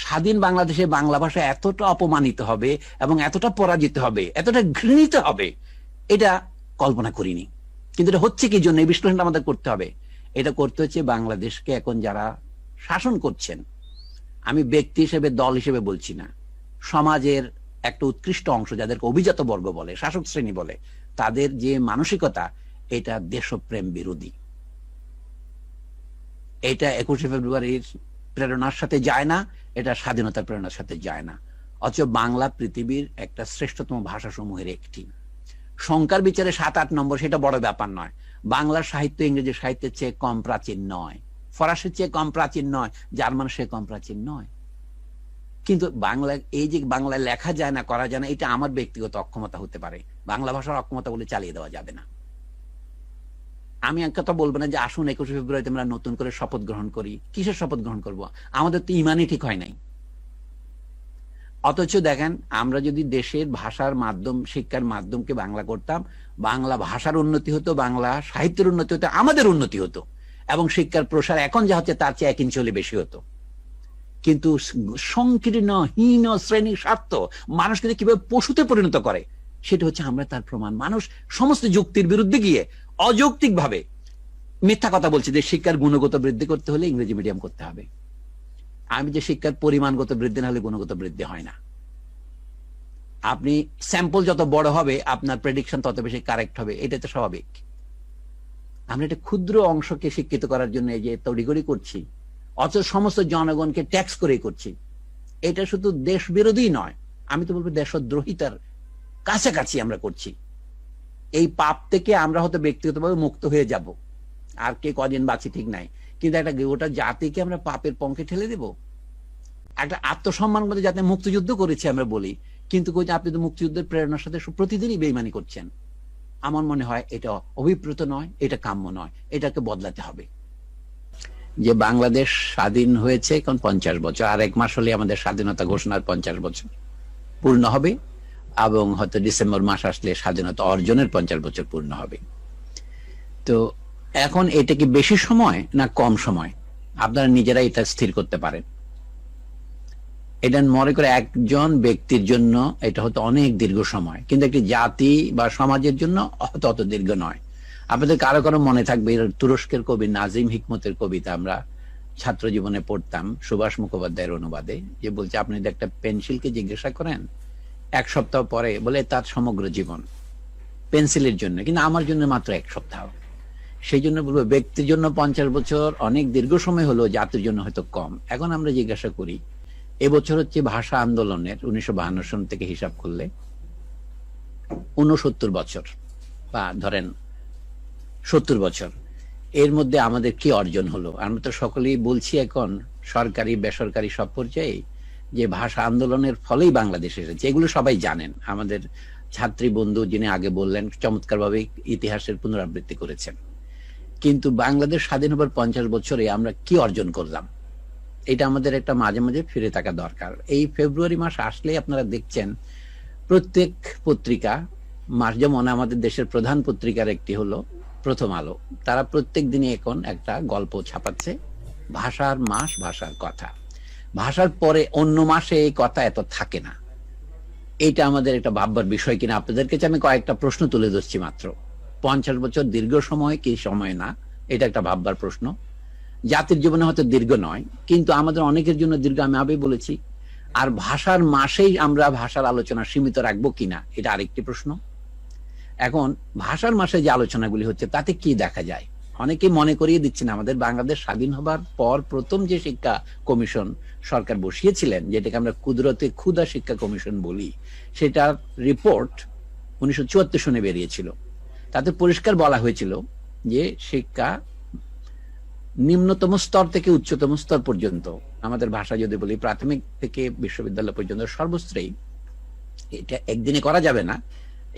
স্বাধীন বাংলাদেশে বাংলা ভাষা এতটা অপমানিত হবে এবং এতটা পরাজিত হবে, এতটা ঘৃণিত হবে, এটা কল্পনা করিনি। কিন্তু এটা হচ্ছে কি জন্য, এই বিশ্লেষণটা আমাদের করতে হবে। এটা করতে হচ্ছে বাংলাদেশকে এখন যারা শাসন করছেন, আমি ব্যক্তি হিসেবে দল হিসেবে বলছি না, সমাজের একটা উৎকৃষ্ট অংশ যাদেরকে অভিজাত বর্গ বলে, শাসক শ্রেণী বলে, তাদের যে মানসিকতা, এটা দেশপ্রেম বিরোধী। এটা 21শে ফেব্রুয়ারির প্রেরণার সাথে যায় না, এটা স্বাধীনতার প্রেরণার সাথে যায় না। অথচ বাংলা পৃথিবীর একটা শ্রেষ্ঠতম ভাষা সমূহের একটি। সংখ্যার বিচারে 7-8 নম্বর সেটা বড় ব্যাপার নয়। বাংলা সাহিত্য ইংরেজি সাহিত্যের চেয়ে কম প্রাচীন নয়, ফরাসির চেয়ে কম প্রাচীন নয়, জার্মান চেয়ে কম প্রাচীন নয়। কিন্তু বাংলা, এই যে বাংলা লেখা যায় না, করা যায় না, এটা আমার ব্যক্তিগত অক্ষমতা হতে পারে, বাংলা ভাষার অক্ষমতা বলে চালিয়ে দেওয়া যাবে না। আমি এক কথা বলবো না যে আসুন 21শে ফেব্রুয়ারিতে আমরা নতুন করে শপথ গ্রহণ করি। কিসের শপথ গ্রহণ করব? আমাদের তো ইমানই ঠিক হয় নাই। অথচ দেখেন, আমরা যদি দেশের ভাষার মাধ্যম, শিক্ষার মাধ্যমকে বাংলা করতাম, বাংলা ভাষার উন্নতি হতো, বাংলা সাহিত্যের উন্নতি হতো, আমাদের উন্নতি হতো, এবং শিক্ষার প্রসার এখন যা হচ্ছে তার চেয়ে 1 ইঞ্চি হলে বেশি হতো। কিন্তু সংকীর্ণ হীন শ্রেণীর স্বার্থ মানুষকে কিভাবে পশুতে পরিণত করে, সেটা হচ্ছে আমরা তার প্রমাণ। মানুষ সমস্ত যুক্তির বিরুদ্ধে গিয়ে অযৌক্তিক ভাবে মিথ্যা কথা বলছে যে শিক্ষার গুণগত বৃদ্ধি করতে হলে ইংরেজি মিডিয়াম করতে হবে। আমি যে শিক্ষার পরিমাণগত বৃদ্ধি না হলে গুণগত বৃদ্ধি হয় না। আপনি স্যাম্পল যত বড় হবে আপনার প্রেডিকশন তত বেশি কারেক্ট হবে, এটা তো স্বাভাবিক। আমরা একটা ক্ষুদ্র অংশকে শিক্ষিত করার জন্য এই যে তড়িঘড়ি করছি, অথচ সমস্ত জনগণকে ট্যাক্স করে করছি, এটা শুধু দেশ বিরোধী নয়, আমি তো বলবো দেশদ্রোহিতার কাছাকাছি আমরা করছি। এই পাপ থেকে আমরা হয়তো ব্যক্তিগতভাবে মুক্ত হয়ে যাব, আর কে কদিন বাঁচি ঠিক নাই, কিন্তু একটা গোটা জাতিকে আমরা পাপের পঙ্কে ঠেলে দেব। একটা আত্মসম্মান মধ্যে যাতে মুক্তিযুদ্ধ করেছি আমরা বলি, কিন্তু আপনি তো মুক্তিযুদ্ধের প্রেরণার সাথে প্রতিদিনই বেইমানি করছেন। আমার মনে হয় এটা অভিপ্রেত নয়, এটা কাম্য নয়, এটাকে বদলাতে হবে। যে বাংলাদেশ স্বাধীন হয়েছে এখন 50 বছর, আর 1 মাস হলে আমাদের স্বাধীনতা ঘোষণার 50 বছর পূর্ণ হবে, এবং হয়তো ডিসেম্বর মাস আসলে স্বাধীনতা অর্জনের 50 বছর পূর্ণ হবে। তো এখন এটা কি বেশি সময় না কম সময়, আপনারা নিজেরা এটা স্থির করতে পারেন। এটা মনে করে একজন ব্যক্তির জন্য এটা হয়তো অনেক দীর্ঘ সময়, কিন্তু একটি জাতি বা সমাজের জন্য হয়তো অত দীর্ঘ নয়। আপনাদের কারো কারো মনে থাকবে তুরস্কের কবি নাজিম হিকমতের কবিতা আমরা ছাত্র জীবনে পড়তাম, সুভাষ মুখোপাধ্যায়ের অনুবাদে, যে বলছে আপনি যদি একটা পেন্সিলকে জিজ্ঞাসা করেন 1 সপ্তাহ পরে, বলে তার সমগ্র জীবন পেন্সিলের জন্য, কিন্তু আমার জন্য মাত্র 1 সপ্তাহ। সেই জন্য বলবো ব্যক্তির জন্য 50 বছর অনেক দীর্ঘ সময় হলো, জাতির জন্য হয়তো কম। এখন আমরা জিজ্ঞাসা করি, এবছর হচ্ছে ভাষা আন্দোলনের 1952 সন থেকে হিসাব করলে 69 বছর, বা ধরেন 70 বছর। এর মধ্যে আমাদের কি অর্জন হলো? আমরা তো সকলেই বলছি এখন সরকারি বেসরকারি সব পর্যায়ে যে ভাষা আন্দোলনের ফলেই বাংলাদেশ এসেছে, এগুলো সবাই জানেন। আমাদের ছাত্রী বন্ধু যিনি আগে বললেন চমৎকারভাবে ইতিহাসের পুনরাবৃত্তি করেছেন। কিন্তু বাংলাদেশ স্বাধীন হবার 50 বছরে আমরা কি অর্জন করলাম, এটা আমাদের একটা মাঝে মাঝে ফিরে থাকা দরকার। এই ফেব্রুয়ারি মাস আসলে আপনারা দেখছেন প্রত্যেক পত্রিকা, মাস যেমন আমাদের দেশের প্রধান পত্রিকার একটি হলো প্রথম আলো, তারা প্রত্যেক দিনই এখন একটা গল্প ছাপাচ্ছে, ভাষার মাস, ভাষার কথা। ভাষার পরে অন্য মাসে এই কথা এত থাকে না। এটা আমাদের একটা ভাববার বিষয় কিনা আপনাদের কাছে আমি কয়েকটা প্রশ্ন তুলে ধরছি মাত্র। 50 বছর দীর্ঘ সময় কি সময় না, এটা একটা ভাববার প্রশ্ন। জাতির জীবনে হয়তো দীর্ঘ নয়, কিন্তু আমাদের অনেকের জন্য দীর্ঘ, আমি আগে বলেছি। আর ভাষার মাসেই আমরা ভাষার আলোচনা সীমিত রাখবো কিনা, এটা আরেকটি প্রশ্ন। এখন ভাষার মাসে যে আলোচনাগুলি হচ্ছে তাতে কি দেখা যায়, অনেকে মনে করিয়ে দিচ্ছেন আমাদের বাংলাদেশ স্বাধীন হবার পর প্রথম যে শিক্ষা কমিশন সরকার বসিয়েছিলেন, যেটাকে আমরা কুদরতে ক্ষুধা শিক্ষা কমিশন বলি, সেটার রিপোর্ট 1974 সনে বেরিয়েছিল। তাতে পরিষ্কার বলা হয়েছিল যে শিক্ষা নিম্নতম স্তর থেকে উচ্চতম স্তর পর্যন্ত, আমাদের ভাষা যদি বলি প্রাথমিক থেকে বিশ্ববিদ্যালয় পর্যন্ত সর্বস্তরেই, এটা একদিনে করা যাবে না,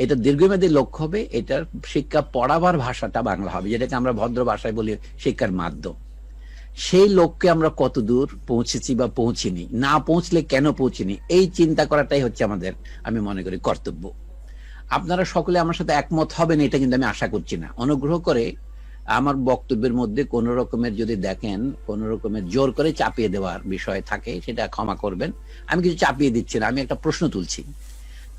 এটা দীর্ঘমেয়াদী লক্ষ্য হবে। এটার শিক্ষা পড়াবার ভাষাটা বাংলা হবে, যেটাকে আমরা ভদ্র ভাষায় বলি শিক্ষার মাধ্যম। সেই লক্ষ্যে আমরা কত দূর পৌঁছেছি বা পৌঁছিনি, না পৌঁছলে কেন পৌঁছিনি, এই চিন্তা করাটাই হচ্ছে আমাদের, আমি মনে করি, কর্তব্য। আপনারা সকলে আমার সাথে একমত হবেন এটা কিন্তু আমি আশা করছি না। অনুগ্রহ করে আমার বক্তব্যের মধ্যে কোন রকমের যদি দেখেন কোন রকমের জোর করে চাপিয়ে দেওয়ার বিষয় থাকে সেটা ক্ষমা করবেন। আমি কিছু চাপিয়ে দিচ্ছি না, আমি একটা প্রশ্ন তুলছি।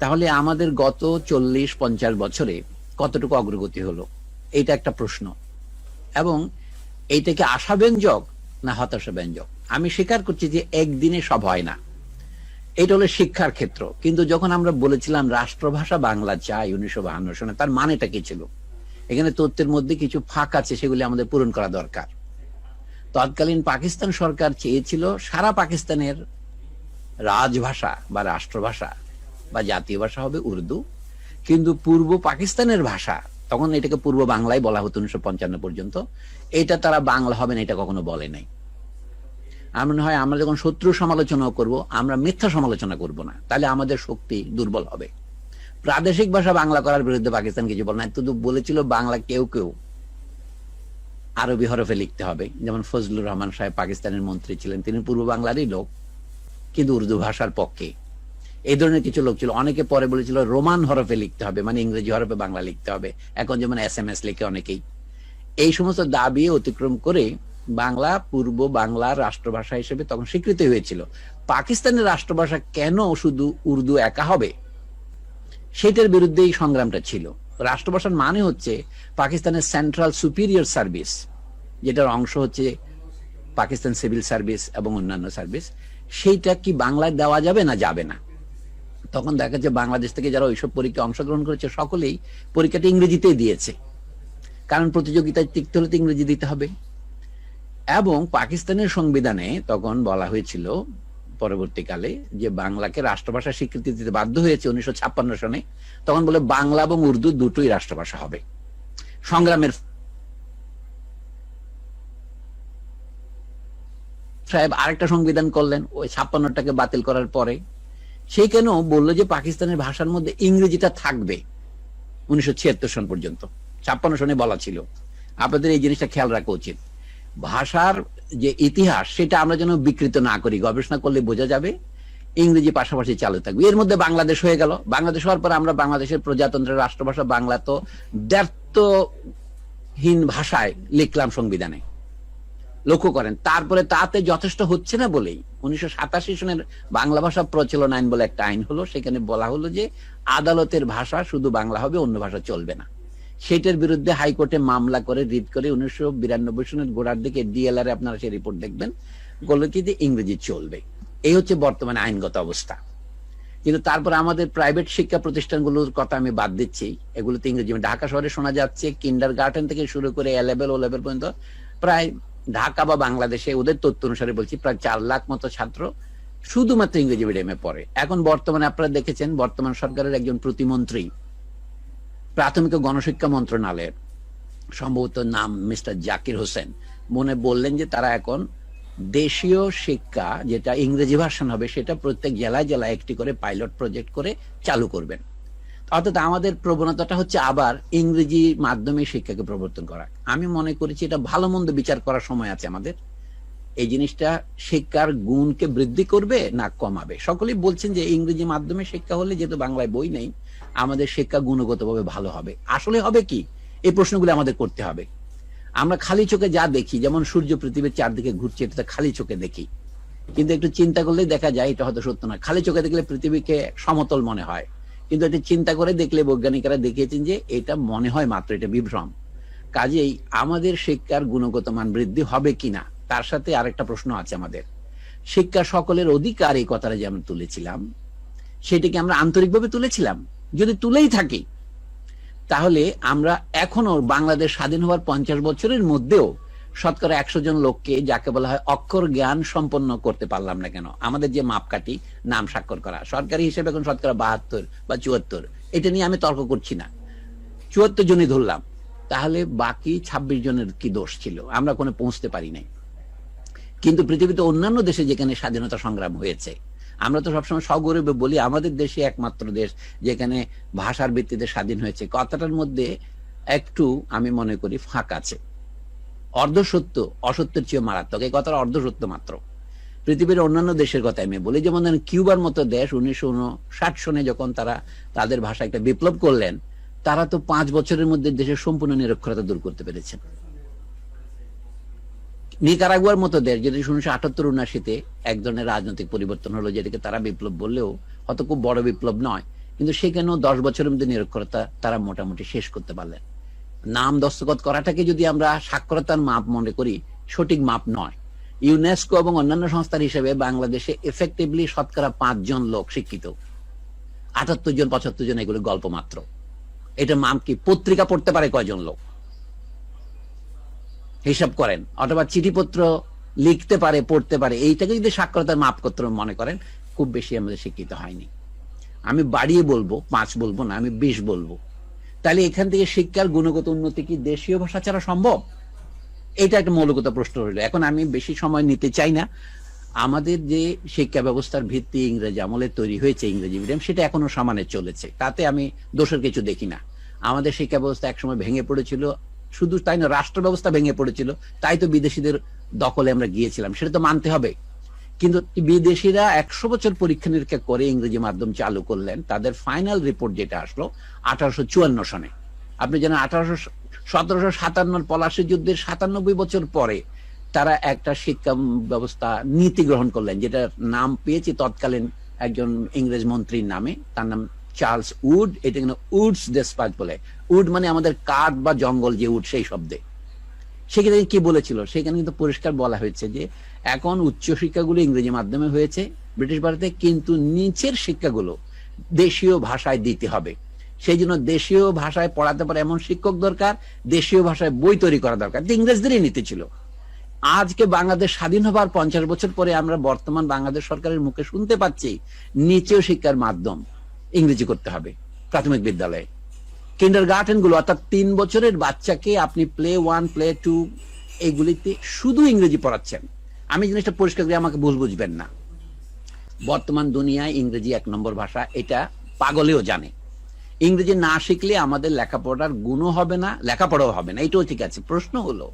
তাহলে আমাদের গত 40-50 বছরে কতটুকু অগ্রগতি হলো, এটা একটা প্রশ্ন। এবং এইটাকে আশাব্যঞ্জক না হতাশাব্যঞ্জক? আমি স্বীকার করছি যে একদিনে সব হয় না, এটা হলো শিক্ষার ক্ষেত্র। কিন্তু যখন আমরা বলেছিলাম রাষ্ট্রভাষা বাংলা চাই 1952 সনে, তার মানেটা কি ছিল? এখানে তথ্যের মধ্যে কিছু ফাঁক আছে, সেগুলি আমাদের পূরণ করা দরকার। তৎকালীন পাকিস্তান সরকার চেয়েছিল সারা পাকিস্তানের রাজভাষা বা রাষ্ট্রভাষা বা জাতীয় ভাষা হবে উর্দু, কিন্তু পূর্ব পাকিস্তানের ভাষা, তখন এটাকে পূর্ব বাংলায় বলা হতো 1955 পর্যন্ত, এটা তারা বাংলা হবে না, এটা কখনো বলে নাই। আমার মনে হয় আমরা যখন শত্রু সমালোচনা করব, আমরা মিথ্যা সমালোচনা করব না, তাহলে আমাদের শক্তি দুর্বল হবে। প্রাদেশিক ভাষা বাংলা করার বিরুদ্ধে পাকিস্তান কিছু বলে না, শুধু বলেছিল বাংলা কেউ কেউ আরবি হরফে লিখতে হবে। যেমন ফজলুর রহমান সাহেব পাকিস্তানের মন্ত্রী ছিলেন, তিনি পূর্ব বাংলারই লোক, কিন্তু উর্দু ভাষার পক্ষে। এই ধরনের কিছু লোক ছিল। অনেকে পরে বলেছিল রোমান হরফে লিখতে হবে, মানে ইংরেজি হরফে বাংলা লিখতে হবে, এখন যেমন SMS লিখে অনেকেই। এই সমস্ত দাবি অতিক্রম করে বাংলা পূর্ব বাংলার রাষ্ট্রভাষা হিসেবে তখন স্বীকৃতি হয়েছিল। পাকিস্তানের রাষ্ট্রভাষা কেন শুধু উর্দু একা হবে, সেটার বিরুদ্ধে এই সংগ্রামটা ছিল। রাষ্ট্রভাষার মানে হচ্ছে পাকিস্তানের সেন্ট্রাল সুপিরিয়র সার্ভিস, যেটার অংশ হচ্ছে পাকিস্তান সিভিল সার্ভিস এবং অন্যান্য সার্ভিস, সেইটা কি বাংলায় দেওয়া যাবে না যাবে না? তখন দেখা যাচ্ছে বাংলাদেশ থেকে যারা ওইসব পরীক্ষায় অংশগ্রহণ করেছে সকলেই পরীক্ষাটা ইংরেজিতেই দিয়েছে, কারণ প্রতিযোগিতায় টিকতে হলে তো ইংরেজি দিতে হবে। এবং পাকিস্তানের সংবিধানে তখন বলা হয়েছিল পরবর্তীকালে যে বাংলাকে রাষ্ট্রভাষা স্বীকৃতি দিতে বাধ্য হয়েছে 1956 সনে। তখন বলে বাংলা এবং উর্দু দুটোই রাষ্ট্রভাষা হবে। সংগ্রামের সাহেব আরেকটা সংবিধান করলেন ওই 56টাকে বাতিল করার পরে। সেইখানেও বললো যে পাকিস্তানের ভাষার মধ্যে ইংরেজিটা থাকবে 1976 সন পর্যন্ত। 56 সনে বলা ছিল। আপনাদের এই জিনিসটা খেয়াল রাখা উচিত। ভাষার যে ইতিহাস সেটা আমরা যেন বিকৃত না করি, গবেষণা করলে বোঝা যাবে ইংরেজি পাশাপাশি চালু থাকবে। এর মধ্যে বাংলাদেশ হয়ে গেল। বাংলাদেশ হওয়ার পর আমরা বাংলাদেশের প্রজাতন্ত্রের রাষ্ট্রভাষা বাংলা তো দ্ব্যর্থহীন ভাষায় লিখলাম সংবিধানে, লক্ষ্য করেন। তারপরে তাতে যথেষ্ট হচ্ছে না বলেই 1987 সনের বাংলা ভাষা প্রচলন আইন বলে একটা আইন হলো। সেখানে বলা হলো যে আদালতের ভাষা শুধু বাংলা হবে, অন্য ভাষা চলবে না। সেটার বিরুদ্ধে হাইকোর্টে মামলা করে রিট করে 1992 সনের গোড়ার দিকে DLR আপনারা সেই রিপোর্ট দেখবেন, বলল কি যে ইংরেজি চলবে। এই হচ্ছে বর্তমানে আইনগত অবস্থা। কিন্তু তারপর আমাদের প্রাইভেট শিক্ষা প্রতিষ্ঠানগুলোর কথা আমি বাদ দিচ্ছি, এগুলোতে ইংরেজি। ঢাকা শহরে শোনা যাচ্ছে কিন্ডার গার্ডেন থেকে শুরু করে A-level O-level পর্যন্ত প্রায় ঢাকা বা বাংলাদেশে ওদের তথ্য অনুসারে বলছি প্রায় 4 লাখ মতো ছাত্র শুধুমাত্র ইংরেজি মিডিয়ামে পড়ে। এখন বর্তমানে আপনারা দেখেছেন বর্তমান সরকারের একজন প্রতিমন্ত্রী প্রাথমিক ও গণশিক্ষা মন্ত্রণালয়ের, সম্ভবত নাম মিস্টার জাকির হোসেন, মনে বললেন যে তারা এখন দেশীয় শিক্ষা যেটা ইংরেজি ভার্সন হবে সেটা প্রত্যেক জেলায় জেলায় একটি করে পাইলট প্রজেক্ট করে চালু করবেন। অর্থাৎ আমাদের প্রবণতাটা হচ্ছে আবার ইংরেজি মাধ্যমে শিক্ষাকে প্রবর্তন করা। আমি মনে করেছি এটা ভালো মন্দ বিচার করার সময় আছে আমাদের। এই জিনিসটা শিক্ষার গুণকে বৃদ্ধি করবে না কমাবে? সকলেই বলছেন যে ইংরেজি মাধ্যমে শিক্ষা হলে, যেহেতু বাংলায় বই নেই, আমাদের শিক্ষা গুণগতভাবে ভালো হবে। আসলে হবে কি, এই প্রশ্নগুলো আমাদের করতে হবে। আমরা খালি চোখে যা দেখি, যেমন সূর্য পৃথিবীর চারদিকে ঘুরছে, এটা খালি চোখে দেখি, কিন্তু একটু চিন্তা করলে দেখা যায় এটা হয়তো সত্য না। খালি চোখে দেখলে পৃথিবীকে সমতল মনে হয়, কিন্তু এটা চিন্তা করে দেখলে বৈজ্ঞানিকরা দেখিয়েছেন যে এটা মনে হয় মাত্র, এটা বিভ্রম। কাজেই আমাদের শিক্ষার গুণগত মান বৃদ্ধি হবে কিনা তার সাথে আরেকটা প্রশ্ন আছে আমাদের। শিক্ষা সকলের অধিকার, এই কথাটা যে আমরা তুলেছিলাম, সেটাকে আমরা আন্তরিকভাবে তুলেছিলাম? যদি তুলেই থাকি তাহলে আমরা এখনো বাংলাদেশ স্বাধীন হওয়ার 50 বছরের মধ্যেও শতকরা 100 জন লোককে, যাকে বলা হয় অক্ষর জ্ঞান সম্পন্ন করতে পারলাম না কেন? আমাদের যে মাপকাঠি নাম স্বাক্ষর করা, সরকারি হিসেবে এখন শতকরা 72 বা 74, এটা নিয়ে আমি তর্ক করছি না। 74 জনই ধরলাম, তাহলে বাকি 26 জনের কি দোষ ছিল? আমরা কোনো পৌঁছতে পারি নাই। কিন্তু পৃথিবীতে অন্যান্য দেশে যেখানে স্বাধীনতা সংগ্রাম হয়েছে, আমরা তো সবসময় সগৌরবে বলি আমাদের দেশে একমাত্র দেশ যেখানে ভাষার ভিত্তিতে স্বাধীন হয়েছে। কথাটার মধ্যে একটু আমি মনে করি ফাঁক আছে, অর্ধসত্য অসত্যের চেয়ে মারাত্মক। এই কথাটা অর্ধসত্য মাত্র। পৃথিবীর অন্যান্য দেশের কথা আমি বলি, যেমন কিউবার মতো দেশ 1959 সনে যখন তারা তাদের ভাষা একটা বিপ্লব করলেন, তারা তো 5 বছরের মধ্যে দেশের সম্পূর্ণ নিরক্ষরতা দূর করতে পেরেছেন। নিকারাগুয়ার মতো দেশ, যেটা 1978-79-তে এক ধরনের রাজনৈতিক পরিবর্তন হলো, যেটাকে তারা বিপ্লব বললেও হয়তো খুব বড় বিপ্লব নয়, কিন্তু সেখানেও 10 বছরের মধ্যে নিরক্ষরতা তারা মোটামুটি শেষ করতে পারলেন। নাম দস্তখত করাটাকে যদি আমরা সাক্ষরতার মাপ মনে করি, সঠিক মাপ নয়। ইউনেস্কো এবং অন্যান্য সংস্থার হিসেবে বাংলাদেশে এফেক্টিভলি শতকরা 5 জন লোক শিক্ষিত, 78 জন 75 জন এগুলো গল্প মাত্র। এটা মাপ কি? পত্রিকা পড়তে পারে কয়জন লোক হিসাব করেন, অথবা চিঠিপত্র লিখতে পারে, পড়তে পারে, এইটাকে যদি সাক্ষরতার মাপপত্র মনে করেন, খুব বেশি আমাদের শিক্ষিত হয়নি। আমি বাড়িয়ে বলবো, 5 বলবো না, আমি 20 বলবো। তাহলে এখান থেকে শিক্ষার গুণগত উন্নতি কি দেশীয় ভাষা ছাড়া সম্ভব? এটা একটা মৌলিকতা প্রশ্ন রইল। এখন আমি বেশি সময় নিতে চাই না। আমাদের যে শিক্ষা ব্যবস্থার ভিত্তি ইংরেজি আমলে তৈরি হয়েছে, ইংরেজি মিডিয়াম, সেটা এখনো সমানে চলেছে, তাতে আমি দোষের কিছু দেখি না। আমাদের শিক্ষা ব্যবস্থা একসময় ভেঙে পড়েছিল, শুধু তাই না, রাষ্ট্র ব্যবস্থা ভেঙে পড়েছিল, তাই তো বিদেশিদের দখলে আমরা গিয়েছিলাম, সেটা তো মানতে হবে। কিন্তু বিদেশিরা 100 বছর পরীক্ষা নিরীক্ষা করে ইংরেজি মাধ্যম চালু করলেন। তাদের ফাইনাল রিপোর্ট যেটা আসলো 1854 সনে, আপনি জানেন 1757 পলাশী যুদ্ধের 97 বছর পরে তারা একটা শিক্ষা ব্যবস্থা নীতি গ্রহণ করলেন, যেটার নাম পেয়েছে তৎকালীন একজন ইংরেজ মন্ত্রীর নামে, তার নাম চার্লস উড। এটা কিন্তু উডস ডেসপাচ বলে। উড মানে আমাদের কাঠ বা জঙ্গল যে উড, সেই শব্দে। সেখানে কি বলেছিল? সেখানে কিন্তু পরিষ্কার বলা হয়েছে যে এখন উচ্চশিক্ষাগুলো ইংরেজি মাধ্যমে হয়েছে ব্রিটিশ ভারতে, কিন্তু নিচের শিক্ষাগুলো দেশীয় ভাষায় দিতে হবে। সেই জন্য দেশীয় ভাষায় পড়াতে পারে এমন শিক্ষক দরকার, দেশীয় ভাষায় বই তৈরি করা দরকার। ইংরেজদেরই নীতি ছিল। আজকে বাংলাদেশ স্বাধীন হবার 50 বছর পরে আমরা বর্তমান বাংলাদেশ সরকারের মুখে শুনতে পাচ্ছি নিচেও শিক্ষার মাধ্যম ইংরেজি করতে হবে প্রাথমিক বিদ্যালয়ে। কিন্ডারগার্টেন গুলো, অর্থাৎ 3 বছরের বাচ্চাকে আপনি প্লে 1, প্লে 2 এগুলিতে শুধু ইংরেজি পড়াচ্ছেন। আমি জিনিসটা পরিষ্কার করে, আমাকে ভুল বুঝবেন না। বর্তমান দুনিয়ায় ইংরেজি 1 নম্বর ভাষা, এটা পাগলেও জানে। ইংরেজি না শিখলে আমাদের লেখাপড়ার গুণও হবে না, লেখাপড়াও হবে না, এটাও ঠিক আছে। প্রশ্ন হলো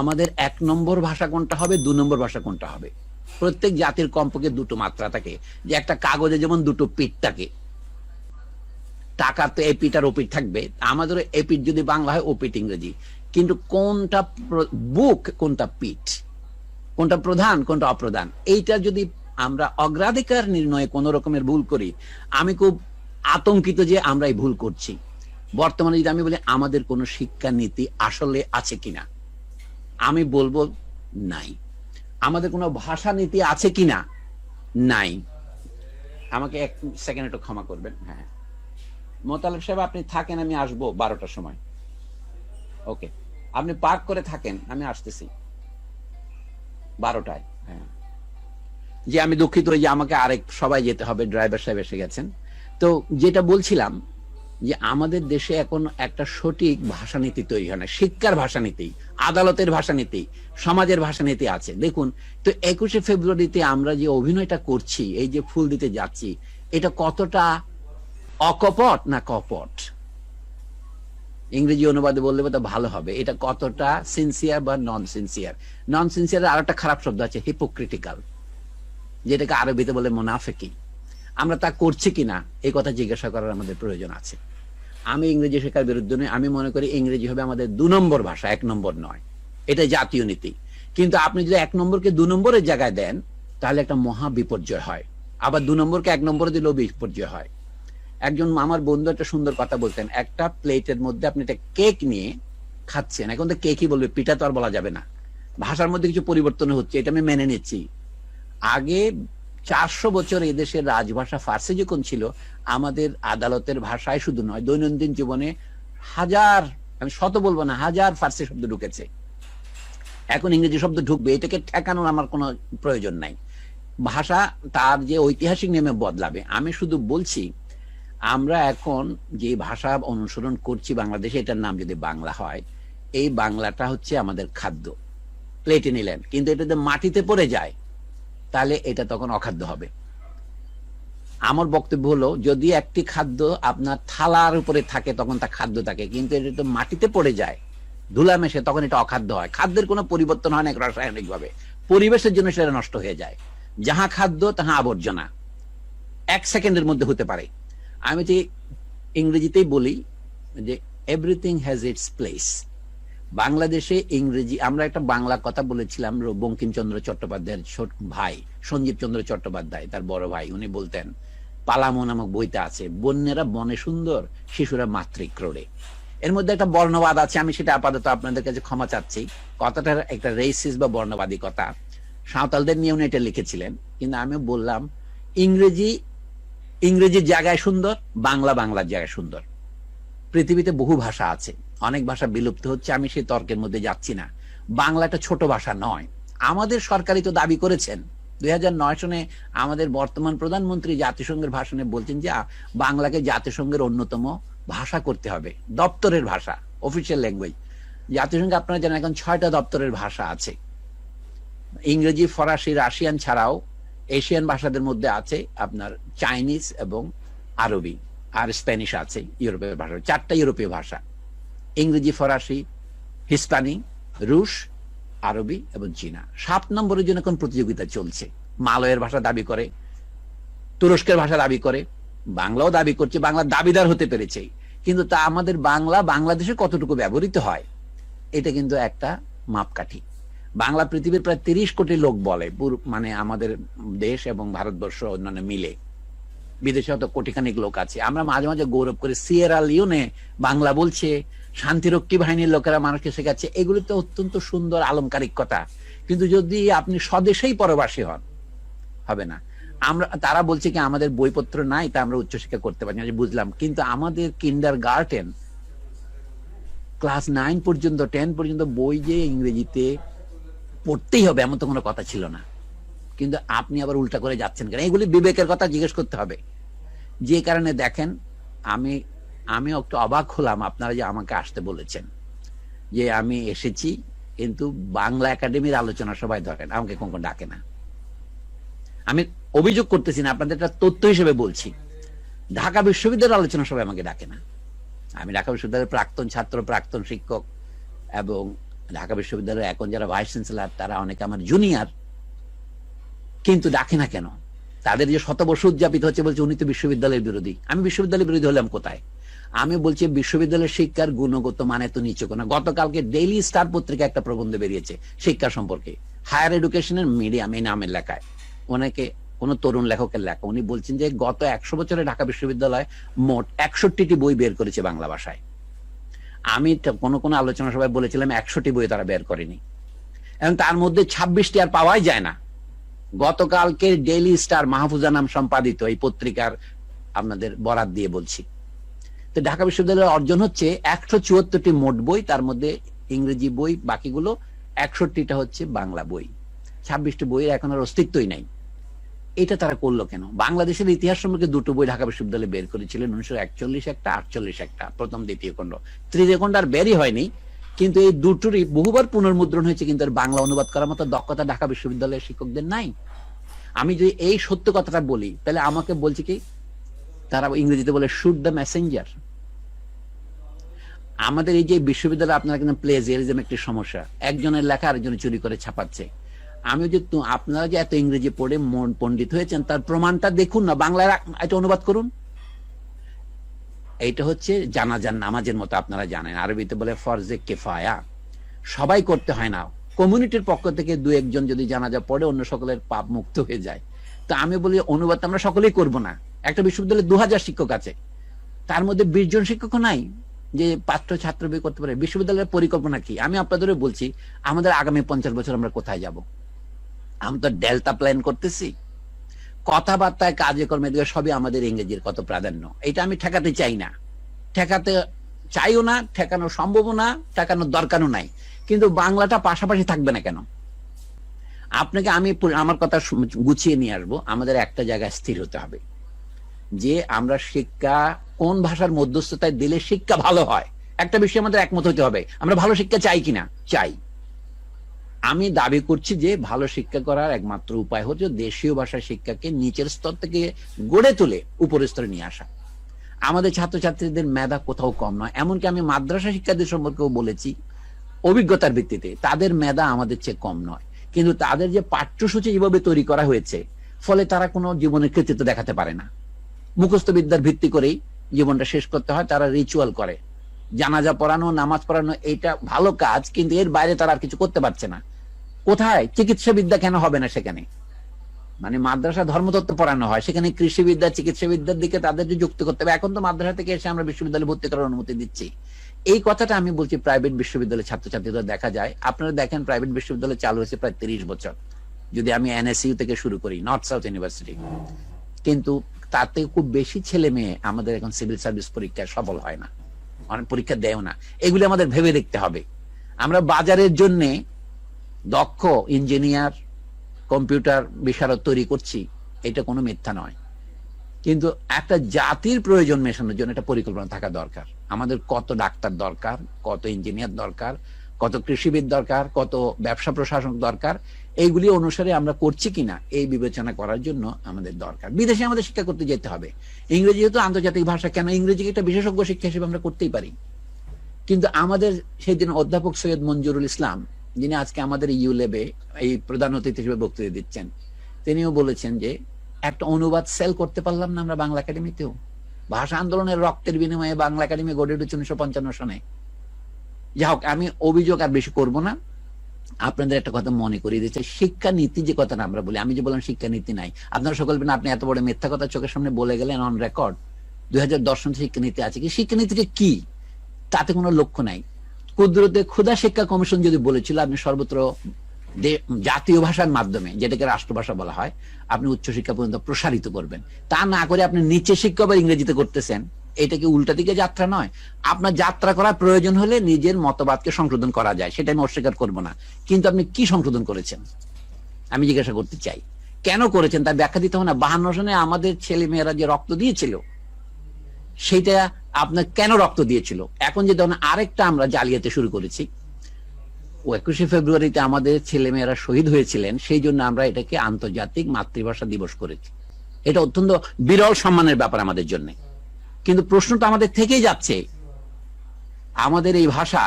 আমাদের 1 নম্বর ভাষা কোনটা হবে, 2 নম্বর ভাষা কোনটা হবে? প্রত্যেক জাতির কমপক্ষে 2টো মাত্রা থাকে, যে একটা কাগজে যেমন 2টো পিঠ থাকে, টাকা তো এপিট আর ওপিট থাকবে। আমাদের এপিট যদি বাংলা হয়, ওপিট ইংরেজি। কিন্তু কোনটা বুক, কোনটা পিঠ, কোনটা প্রধান, কোনটা অপ্রধান, এইটা যদি আমরা অগ্রাধিকার নির্ণয়ে কোন রকমের ভুল করি, আমি খুব আতঙ্কিত যে আমরা এই ভুল করছি। বর্তমানে যদি আমি বলি আমাদের কোন শিক্ষা নীতি আসলে আছে কিনা, আমি বলবো নাই। আমাদের কোন ভাষা নীতি আছে কিনা, নাই। আমাকে 1 সেকেন্ড একটু ক্ষমা করবেন। হ্যাঁ, মোতালেব সাহেব আপনি থাকেন, আমি আসবো 12টার সময়। ওকে, আপনি পার্ক করে থাকেন, আমি আসতেছি 12টায়। হ্যাঁ, যে আমি দুঃখিত যে আমাকে আরেক সবাই যেতে হবে, ড্রাইভার সাহেব এসে গেছেন। তো যেটা বলছিলাম যে আমাদের দেশে এখন একটা সঠিক ভাষানীতি তৈরি হয় না। শিক্ষার ভাষানীতি, আদালতের ভাষানীতি, সমাজের ভাষানীতি আছে। দেখুন তো 21শে ফেব্রুয়ারিতে আমরা যে অভিনয়টা করছি, এই যে ফুল দিতে যাচ্ছি, এটা কতটা অকপট না কপট? ইংরেজি অনুবাদে বললে তো ভালো হবে। এটা কতটা সিনসিয়ার বা নন সিনসিয়ার? নন সিনসিয়ার আর একটা খারাপ শব্দ আছে, হিপোক্রিটিক্যাল, যেটাকে আরবিতে বলে মুনাফিকি। আমরা তা করছি কিনা এই কথা জিজ্ঞাসা করার আমাদের প্রয়োজন আছে। আমি ইংরেজি শেখার বিরুদ্ধে নই। আমি মনে করি ইংরেজি হবে আমাদের 2 নম্বর ভাষা, 1 নম্বর নয়। এটা জাতীয় নীতি। কিন্তু আপনি যদি 1 নম্বরকে 2 নম্বরের জায়গায় দেন, তাহলে একটা মহা বিপর্যয় হয়। আবার 2 নম্বরকে 1 নম্বরে দিলেও বিপর্যয় হয়। একজন আমার বন্ধু একটা সুন্দর কথা বলতেন, একটা প্লেটের মধ্যে আপনি একটা কেক নিয়ে খাচ্ছেন, এখন তো কেকই বলবে, পিঠা তো আর বলা যাবে না। ভাষার মধ্যে কিছু পরিবর্তন হচ্ছে, এটা আমি মেনে নিচ্ছি। আগে 400 বছর এদেশের রাজভাষা ফার্সি যখন ছিল, আমাদের আদালতের ভাষায় শুধু নয়, দৈনন্দিন জীবনে হাজার, আমি শত বলবো না, হাজার ফার্সি শব্দ ঢুকেছে। এখন ইংরেজি শব্দ ঢুকবে, এটাকে ঠেকানোর আমার কোনো প্রয়োজন নাই। ভাষা তার যে ঐতিহাসিক নেমে বদলাবে। আমি শুধু বলছি আমরা এখন যে ভাষা অনুসরণ করছি বাংলাদেশে, এটার নাম যদি বাংলা হয়, এই বাংলাটা হচ্ছে আমাদের খাদ্য। প্লেটে নিলেন, কিন্তু এটা যদি মাটিতে পড়ে যায়, তাহলে এটা তখন অখাদ্য হবে। আমার বক্তব্য হলো, যদি একটি খাদ্য আপনার থালার উপরে থাকে তখন তা খাদ্য থাকে, কিন্তু এটা তো মাটিতে পড়ে যায়, ধুলা মেশে, তখন এটা অখাদ্য হয়। খাদ্যের কোনো পরিবর্তন হয় না রাসায়নিক ভাবে, পরিবেশের জন্য সেটা নষ্ট হয়ে যায়। যাহা খাদ্য তাহা আবর্জনা, 1 সেকেন্ডের মধ্যে হতে পারে। আমি যে ইংরেজিতেই বলি যে এভরিথিং হ্যাজ ইটস প্লেস। বাংলাদেশে ইংরেজি, আমরা একটা বাংলা কথা বলেছিলাম, বঙ্কিমচন্দ্র চট্টোপাধ্যায়ের ছোট ভাই সঞ্জীব চন্দ্র চট্টোপাধ্যায়, তার বড় ভাই, উনি বলতেন, পালামো নামক বইতে আছে, বন্যেরা বনে সুন্দর, শিশুরা মাতৃক্রোড়ে। এর মধ্যে একটা বর্ণবাদ আছে, আমি সেটা আপাতত আপনাদের কাছে ক্ষমা চাচ্ছি। কথাটার একটা রেসিস বা বর্ণবাদী কথা, সাঁওতালদের নিয়ে উনি এটা লিখেছিলেন। কিন্তু আমি বললাম ইংরেজির জায়গায় সুন্দর, বাংলা বাংলার জায়গায় সুন্দর। পৃথিবীতে বহু ভাষা আছে, অনেক ভাষা বিলুপ্ত হচ্ছে, আমি সেই তর্কের মধ্যে যাচ্ছি না। বাংলা একটা ছোট ভাষা নয়। আমাদের সরকারই তো দাবি করেছেন 2009 সনে, আমাদের বর্তমান প্রধানমন্ত্রী জাতিসংঘের ভাষণে বলছেন যে বাংলাকে জাতিসংঘের অন্যতম ভাষা করতে হবে, দপ্তরের ভাষা, অফিসিয়াল ল্যাঙ্গুয়েজ। জাতিসংঘে আপনারা জানেন এখন 6টা দপ্তরের ভাষা আছে। ইংরেজি, ফরাসি, রাশিয়ান ছাড়াও এশিয়ান ভাষাদের মধ্যে আছে আপনার চাইনিজ এবং আরবি, আর স্প্যানিশ আছে ইউরোপীয় ভাষা। 4টা ইউরোপীয় ভাষা, ইংরেজি, ফরাসি, হিস্পানি, রুশ, আরবি এবং চীনা। 7 নম্বরের জন্য এখন প্রতিযোগিতা চলছে। মালয়ের ভাষা দাবি করে, তুরস্কের ভাষা দাবি করে, বাংলাও দাবি করছে, বাংলা দাবিদার হতে পেরেছে। কিন্তু তা আমাদের বাংলা বাংলাদেশে কতটুকু ব্যবহৃত হয়, এটা কিন্তু একটা মাপকাঠি। বাংলা পৃথিবীর প্রায় 30 কোটি লোক বলে, মানে আমাদের দেশ এবং ভারতবর্ষ অন্যান্য মিলে। বিদেশে হয়তো কোটিখানিক লোক আছে। আমরা মাঝে মাঝে গৌরব করি সিয়েরা লিওনে বাংলা বলছে, শান্তিরক্ষী বাহিনীর লোকেরা মানুষকে শেখাচ্ছে। এগুলো তো অত্যন্ত সুন্দর আলংকারিক কথা, কিন্তু যদি আপনি স্বদেশেই পরবাসী হন, হবে না। তারা বলছে কি আমাদের বইপত্র নাই, তা আমরা উচ্চশিক্ষা করতে পারি না। বুঝলাম, কিন্তু আমাদের কিন্ডারগার্টেন ক্লাস 9 পর্যন্ত, 10 পর্যন্ত বই যে ইংরেজিতে পড়তেই হবে এমন তো কোনো কথা ছিল না। কিন্তু আপনি আবার উল্টা করে যাচ্ছেন কেন? এগুলি বিবেকের কথা জিজ্ঞেস করতে হবে। যে কারণে দেখেন, আমি একটু অবাক হলাম আপনারা যে আমাকে আসতে বলেছেন, যে আমি এসেছি, কিন্তু বাংলা একাডেমির আলোচনা সবাই দরকার, আমাকে কোন ডাকে না। আমি অভিযোগ করতেছি না, আপনাদের একটা তথ্য হিসেবে বলছি। ঢাকা বিশ্ববিদ্যালয়ের আলোচনা সবাই আমাকে ডাকে না। আমি ঢাকা বিশ্ববিদ্যালয়ের প্রাক্তন ছাত্র, প্রাক্তন শিক্ষক, এবং ঢাকা বিশ্ববিদ্যালয়ের এখন যারা ভাইস চ্যান্সেলর তারা অনেকে আমার জুনিয়র, কিন্তু ডাকে না কেন? তাদের যে 100 বর্ষ উদযাপিত হচ্ছে, বলছে উনি তো বিশ্ববিদ্যালয়ের বিরোধী। আমি বিশ্ববিদ্যালয়ের বিরোধী হলাম কোথায়? আমি বলছি বিশ্ববিদ্যালয়ের শিক্ষার গুণগত মানে তো নিচে কোনো। গতকালকে ডেইলি স্টার পত্রিকা একটা প্রবন্ধ বেরিয়েছে শিক্ষা সম্পর্কে, হায়ার এডুকেশনের মিডিয়াম এই নামের লেখায়, অনেকে কোন তরুণ লেখকের লেখা। উনি বলছেন যে গত 100 বছরে ঢাকা বিশ্ববিদ্যালয় মোট 61টি বই বের করেছে বাংলা ভাষায়। আমি কোন আলোচনা সভায় বলেছিলাম 100টি বই তারা বের করেনি, এবং তার মধ্যে 26টি আর পাওয়াই যায় না। গতকালকে ডেইলি স্টার মাহফুজা নাম সম্পাদিত এই পত্রিকার আপনাদের বরাত দিয়ে বলছি। তো ঢাকা বিশ্ববিদ্যালয়ের অর্জন হচ্ছে 174টি মোট বই, তার মধ্যে ইংরেজি বই বাকিগুলো, 61টা হচ্ছে বাংলা বই। 26টি বইয়ের এখন আর অস্তিত্বই নাই। এটা তারা করলো কেন? বাংলাদেশের ইতিহাস সম্পর্কে 2টো বই ঢাকা বিশ্ববিদ্যালয়ে বের করেছিলেন, 1941 একটা, 48 একটা, প্রথম দ্বিতীয় খণ্ড। তৃতীয় খণ্ড আর বেরই হয়নি, কিন্তু এই দুটোরই বহুবার পুনর্মুদ্রণ হয়েছে, কিন্তু আর বাংলা অনুবাদ করার মতো দক্ষতা ঢাকা বিশ্ববিদ্যালয়ের শিক্ষকদের নাই। আমি যদি এই সত্য কথাটা বলি, তাহলে আমাকে বলছে কি, তারা ইংরেজিতে বলে শুট দ্য মেসেঞ্জার। আমাদের এই যে বিশ্ববিদ্যালয়ে আপনারা কিন্তু প্লেজিয়ারিজম একটি সমস্যা, একজনের লেখা আরেকজনের চুরি করে ছাপাচ্ছে। আমি যে আপনারা যে এত ইংরেজি পড়ে মন পণ্ডিত হয়েছেন, তার প্রমাণটা দেখুন না, বাংলায় এটা অনুবাদ করুন। এইটা হচ্ছে জানাজান নামাজের মতো, আপনারা জানেন আরবিতে বলে ফরজে কিফায়া, সবাই করতে হয় না। কমিউনিটির পক্ষ থেকে 2-1 জন যদি জানাজা পড়ে, অন্য সকলের পাপ মুক্ত হয়ে যায়। তো আমি বলি অনুবাদ আমরা সকলেই করব না। একটা বিশ্ববিদ্যালয়ে 2000 শিক্ষক আছে, তার মধ্যে 20 জন শিক্ষক নাই যে পাত্র ছাত্র বই করতে পারে। বিশ্ববিদ্যালয়ের পরিকল্পনা কি? আমি আপনাদের বলছি, আমাদের আগামী 50 বছর আমরা কোথায় যাব? আমরা তো ডেল্টা প্ল্যান করতেছি, কথাবার্তায় কাজে কর্মে সবই আমাদের ইংরেজির কত প্রাধান্য। এটা আমি ঠেকাতে চাই না, ঠেকাতে চাইও না, ঠেকানো সম্ভব না, ঠেকানোর দরকারও নাই। কিন্তু বাংলাটা পাশাপাশি থাকবে না কেন? আপনাকে আমি আমার কথা গুছিয়ে নিয়ে আসবো। আমাদের একটা জায়গায় স্থির হতে হবে যে আমরা শিক্ষা কোন ভাষার মধ্যস্থতায় দিলে শিক্ষা ভালো হয়। একটা বিষয়ে আমাদের একমত হতে হবে, আমরা ভালো শিক্ষা চাই কিনা। চাই। আমি দাবি করছি যে ভালো শিক্ষা করার একমাত্র উপায় হচ্ছে দেশীয় ভাষার শিক্ষাকে নিচের স্তর থেকে গড়ে তুলে উপরের স্তরে নিয়ে আসা। আমাদের ছাত্রছাত্রীদের মেধা কোথাও কম নয়, এমনকি আমি মাদ্রাসা শিক্ষার্থীদের সম্পর্কেও বলেছি অভিজ্ঞতার ভিত্তিতে, তাদের মেধা আমাদের চেয়ে কম নয়। কিন্তু তাদের যে পাঠ্যসূচি যেভাবে তৈরি করা হয়েছে, ফলে তারা কোনো জীবনের কৃতিত্ব দেখাতে পারে না। মুখস্থ বিদ্যার ভিত্তি করেই জীবনটা শেষ করতে হয়। তারা রিচুয়াল করে, জানাজা পড়ানো, নামাজ পড়ানো, এটা ভালো কাজ, কিন্তু এর বাইরে তারা আর কিছু করতে পারছে না। কোথায় চিকিৎসা বিদ্যা কেন হবে না সেখানে? মানে মাদ্রাসা ধর্মতত্ত্ব পড়ানো হয়, সেখানে কৃষিবিদ্যা, চিকিৎসা বিদ্যার দিকে তাদের যে যুক্ত করতে হবে। এখন তো মাদ্রাসা থেকে এসে আমরা বিশ্ববিদ্যালয়ে ভর্তি করার অনুমতি দিচ্ছি। এই কথাটা আমি বলছি প্রাইভেট বিশ্ববিদ্যালয়ের ছাত্রছাত্রীদের দেখা যায়। আপনারা দেখেন প্রাইভেট বিশ্ববিদ্যালয় চালু হয়েছে প্রায় 30 বছর, যদি আমি এনএসইউ থেকে শুরু করি, নর্থ সাউথ ইউনিভার্সিটি, কিন্তু তার থেকে খুব বেশি ছেলে মেয়ে আমাদের এখন সিভিল সার্ভিস পরীক্ষায় সফল হয় না, অনেক পরীক্ষা দেয় না। এগুলি আমাদের ভেবে দেখতে হবে। আমরা বাজারের জন্য দক্ষ ইঞ্জিনিয়ার, কম্পিউটার বিশারদ তৈরি করছি, এটা কোনো মিথ্যা নয়, কিন্তু একটা জাতির প্রয়োজন মেশানোর জন্য একটা পরিকল্পনা থাকা দরকার। আমাদের কত ডাক্তার দরকার, কত ইঞ্জিনিয়ার দরকার, কত কৃষিবিদ দরকার, কত ব্যবসা প্রশাসক দরকার, এইগুলি অনুসারে আমরা করছি কিনা এই বিবেচনা করার জন্য আমাদের দরকার। বিদেশে আমাদের শিক্ষা করতে যেতে হবে। ইংরেজি যেহেতু আন্তর্জাতিক ভাষা, কেন ইংরেজিকে একটা বিশেষজ্ঞ শিক্ষা হিসেবে আমরা করতেই পারি। কিন্তু আমাদের সেই দিন অধ্যাপক সৈয়দ মঞ্জুরুল ইসলাম, যিনি আজকে আমাদের ইউলেবে এই প্রধান অতিথি হিসেবে বক্তৃতা দিচ্ছেন, তিনিও বলেছেন যে একটা অনুবাদ সেল করতে পারলাম না আমরা বাংলা একাডেমিতেও। ভাষা আন্দোলনের রক্তের বিনিময়ে বাংলা একাডেমি গড়ে উঠেছে 1955 সনে। যাই হোক, আমি অভিযোগ আর বেশি করব না। আপনাদের একটা কথা মনে করিয়ে দিচ্ছে, শিক্ষা নীতি যে কথাটা আমরা বলি, আমি যে বললাম শিক্ষা নীতি নাই, আপনারা সকল আপনি এত বড় মিথ্যা কথা চোখের সামনে বলে গেলেন অন রেকর্ড। 2010 সনে শিক্ষানীতি আছে কি? শিক্ষানীতিটা কি তাতে কোনো লক্ষ্য নাই। কুদরতে ক্ষুধা শিক্ষা কমিশন যদি বলেছিল আপনি সর্বত্র জাতীয় ভাষার মাধ্যমে, যেটাকে রাষ্ট্রভাষা বলা হয়, আপনি উচ্চশিক্ষা পর্যন্ত প্রসারিত করবেন, তা না করে আপনি নিচে শিক্ষা বা ইংরেজিতে করতেছেন, এটা কি উল্টা দিকে যাত্রা নয়? আপনার যাত্রা করার প্রয়োজন হলে নিজের মতবাদকে সংশোধন করা যায়, সেটা আমি অস্বীকার করব না, কিন্তু আপনি কি সংশোধন করেছেন আমি জিজ্ঞাসা করতে চাই। কেন করেছেন তার ব্যাখ্যা দিতে হবে না? 52 সনে আমাদের ছেলে মেয়েরা যে রক্ত দিয়েছিল, সেটা আপনার কেন রক্ত দিয়েছিল? এখন যে ধরনের আরেকটা আমরা জালিয়াতি শুরু করেছি, 21শে ফেব্রুয়ারিতে আমাদের ছেলে মেয়েরা শহীদ হয়েছিলেন, সেই জন্য আমরা এটাকে আন্তর্জাতিক মাতৃভাষা দিবস করেছি। এটা অত্যন্ত বিরল সম্মানের ব্যাপার আমাদের জন্য। কিন্তু প্রশ্নটা আমাদের থেকেই যাচ্ছে, আমাদের এই ভাষা